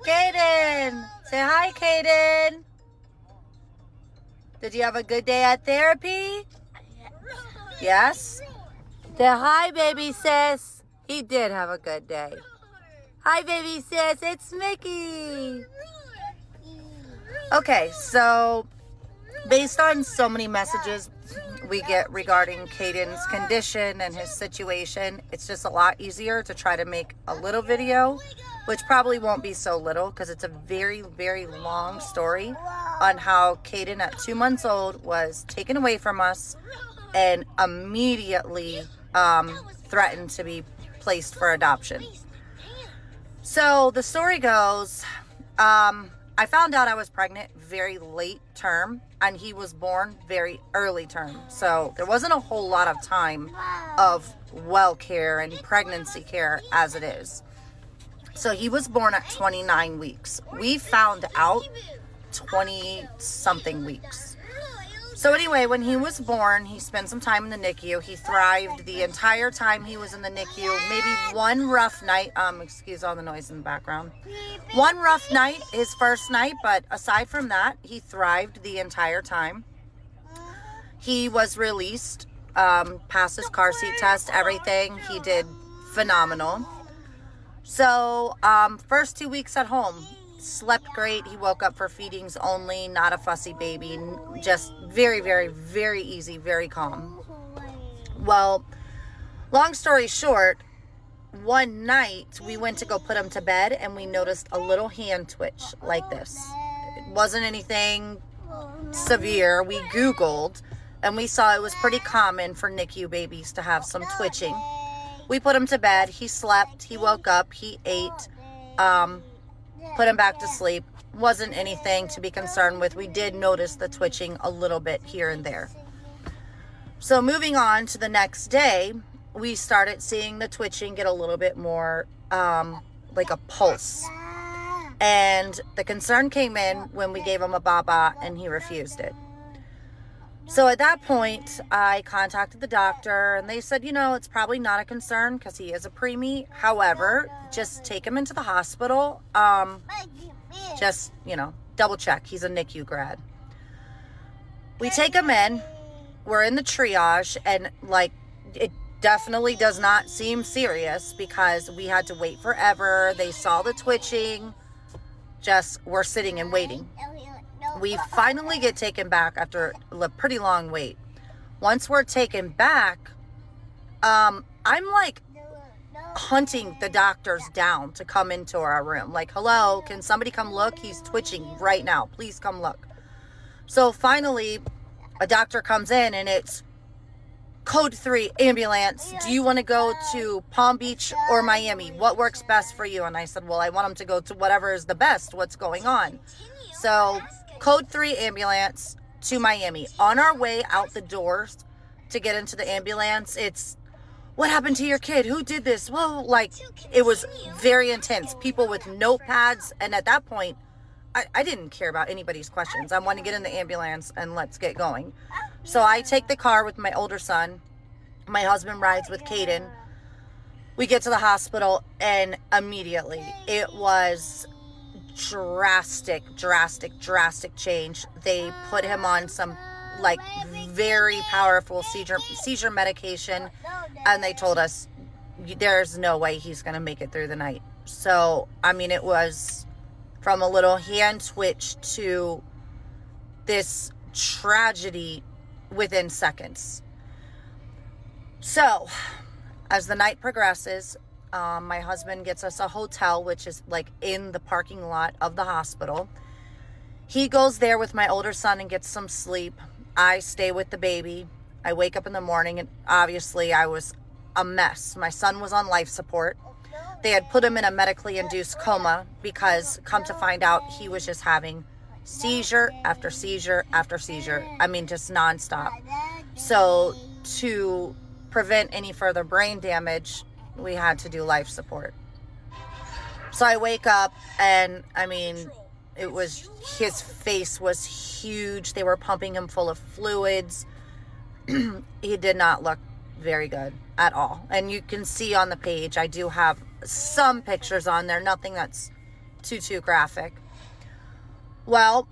Kaden! Say hi, Kaden! Did you have a good day at therapy? Yes? Say hi, baby sis. He did have a good day. Hi, baby sis. It's Mickey. Okay, so based on so many messages we get regarding Caden's condition and his situation, it's just a lot easier to try to make a little video, which probably won't be so little because it's a very, very long story on how Caden at 2 months old was taken away from us and immediately threatened to be placed for adoption. So the story goes, I found out I was pregnant very late term and he was born very early term. So there wasn't a whole lot of time of well care and pregnancy care as it is. So he was born at 29 weeks. We found out 20 something weeks. So anyway, when he was born, he spent some time in the NICU. He thrived the entire time he was in the NICU. Maybe one rough night, excuse all the noise in the background. One rough night, his first night, but aside from that, he thrived the entire time. He was released, passed his car seat test, everything. He did phenomenal. So, first 2 weeks at home, slept great. He woke up for feedings only, not a fussy baby, just very, very, very easy, very calm. Well, long story short, one night we went to go put him to bed and we noticed a little hand twitch like this. It wasn't anything severe. We Googled and we saw it was pretty common for NICU babies to have some twitching. We put him to bed. He slept. He woke up. He ate. Put him back to sleep. Wasn't anything to be concerned with. We did notice the twitching a little bit here and there. So moving on to the next day, we started seeing the twitching get a little bit more like a pulse. And the concern came in when we gave him a baba and he refused it. So at that point, I contacted the doctor and they said, you know, it's probably not a concern because he is a preemie. However, just take him into the hospital. Just, you know, double check. He's a NICU grad. We take him in. We're in the triage and like it definitely does not seem serious because we had to wait forever. They saw the twitching. Just we're sitting and waiting. We finally get taken back after a pretty long wait. Once we're taken back, I'm like hunting the doctors down to come into our room. Like, hello, can somebody come look? He's twitching right now. Please come look. So finally, a doctor comes in and it's code 3 ambulance. Do you want to go to Palm Beach or Miami? What works best for you? And I said, well, I want him to go to whatever is the best. What's going on? So code 3 ambulance to Miami. On our way out the doors to get into the ambulance, it's, what happened to your kid? Who did this? Well, like, it was very intense. People with notepads. And at that point, I didn't care about anybody's questions. I want to get in the ambulance and let's get going. So I take the car with my older son. My husband rides with Caden. We get to the hospital and immediately it was drastic change. They put him on some like very powerful seizure medication and they told us there's no way he's going to make it through the night. So, I mean, it was from a little hand twitch to this tragedy within seconds. So, as the night progresses, my husband gets us a hotel, which is like in the parking lot of the hospital. He goes there with my older son and gets some sleep. I stay with the baby. I wake up in the morning and obviously I was a mess. My son was on life support. They had put him in a medically induced coma because come to find out he was just having seizure after seizure after seizure. I mean, just nonstop. So to prevent any further brain damage, we had to do life support. So I wake up and I mean, it was, his face was huge. They were pumping him full of fluids. He did not look very good at all. And you can see on the page, I do have some pictures on there, nothing that's too graphic. Well,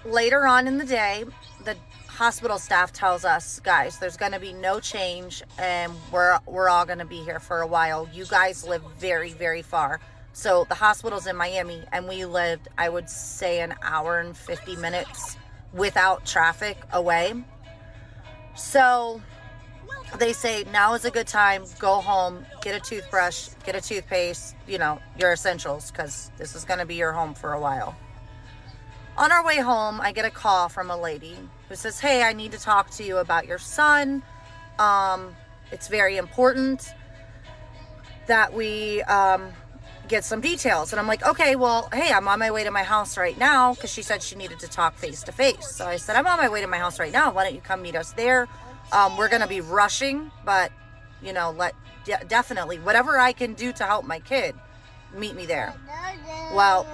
later on in the day, the hospital staff tells us, guys, there's going to be no change, and we're all going to be here for a while. You guys live very, very far. So the hospital's in Miami, and we lived, I would say, an hour and 50 minutes without traffic away. So they say, now is a good time. Go home, get a toothbrush, get a toothpaste, you know, your essentials, because this is going to be your home for a while. On our way home, I get a call from a lady who says, hey, I need to talk to you about your son. It's very important that we get some details. And I'm like, okay, well, hey, I'm on my way to my house right now, because she said she needed to talk face to face. So I said, I'm on my way to my house right now. Why don't you come meet us there? We're going to be rushing, but, you know, definitely whatever I can do to help my kid, meet me there. Well,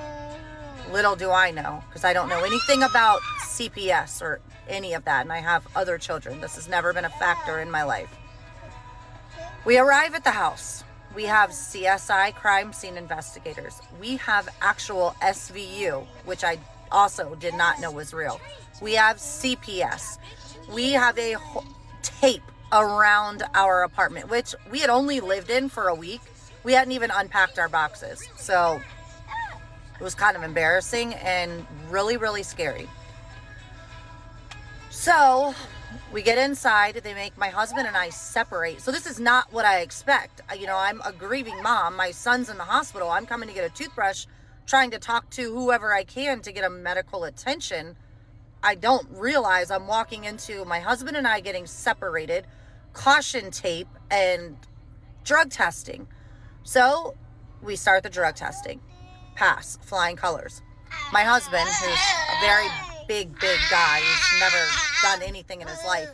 little do I know, because I don't know anything about CPS or any of that, and I have other children. This has never been a factor in my life. We arrive at the house. We have CSI, crime scene investigators. We have actual SVU, which I also did not know was real. We have CPS. We have a tape around our apartment, which we had only lived in for a week. We hadn't even unpacked our boxes. So it was kind of embarrassing and really, really scary. So we get inside. They make my husband and I separate. So this is not what I expect. You know, I'm a grieving mom. My son's in the hospital. I'm coming to get a toothbrush, trying to talk to whoever I can to get a medical attention. I don't realize I'm walking into my husband and I getting separated, caution tape, and drug testing. So we start the drug testing. Pass, flying colors. My husband, who's a very big guy, who's never done anything in his life,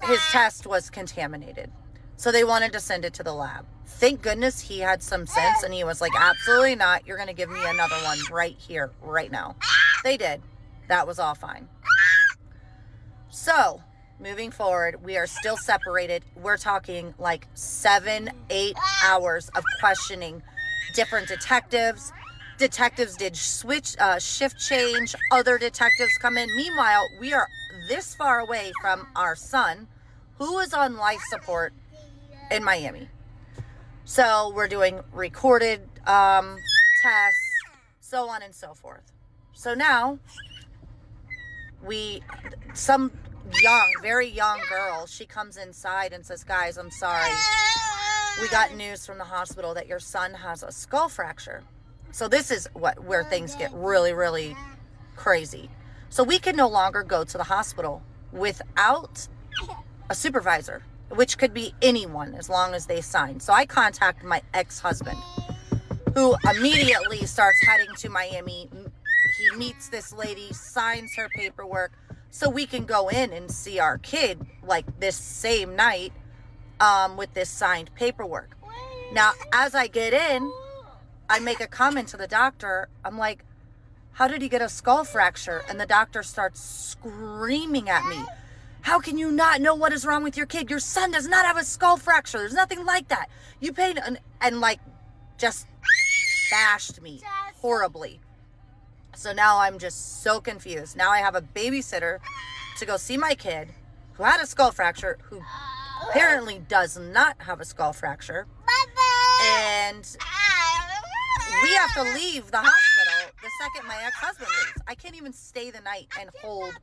his test was contaminated. So they wanted to send it to the lab. Thank goodness he had some sense, and he was like, absolutely not. You're going to give me another one right here, right now. They did. That was all fine. So moving forward, we are still separated. We're talking like 7-8 hours of questioning different detectives. Detectives did shift change. Other detectives come in. Meanwhile, we are this far away from our son, who is on life support in Miami. So we're doing recorded tests, so on and so forth. So now some very young girl, she comes inside and says, guys, I'm sorry. We got news from the hospital that your son has a skull fracture. So this is where things get really, really crazy. So we can no longer go to the hospital without a supervisor, which could be anyone as long as they sign. So I contact my ex-husband, who immediately starts heading to Miami. He meets this lady, signs her paperwork, so we can go in and see our kid like this same night with this signed paperwork. Now, as I get in, I make a comment to the doctor. I'm like, how did he get a skull fracture? And the doctor starts screaming at me. How can you not know what is wrong with your kid? Your son does not have a skull fracture. There's nothing like that. You paid and like just bashed me horribly. So now I'm just so confused. Now I have a babysitter to go see my kid who had a skull fracture, who apparently does not have a skull fracture. And we have to leave the hospital the second my ex-husband leaves. I can't even stay the night and hold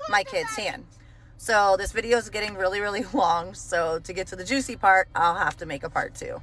my kid's hand. So this video is getting really, really long. So to get to the juicy part, I'll have to make a part 2.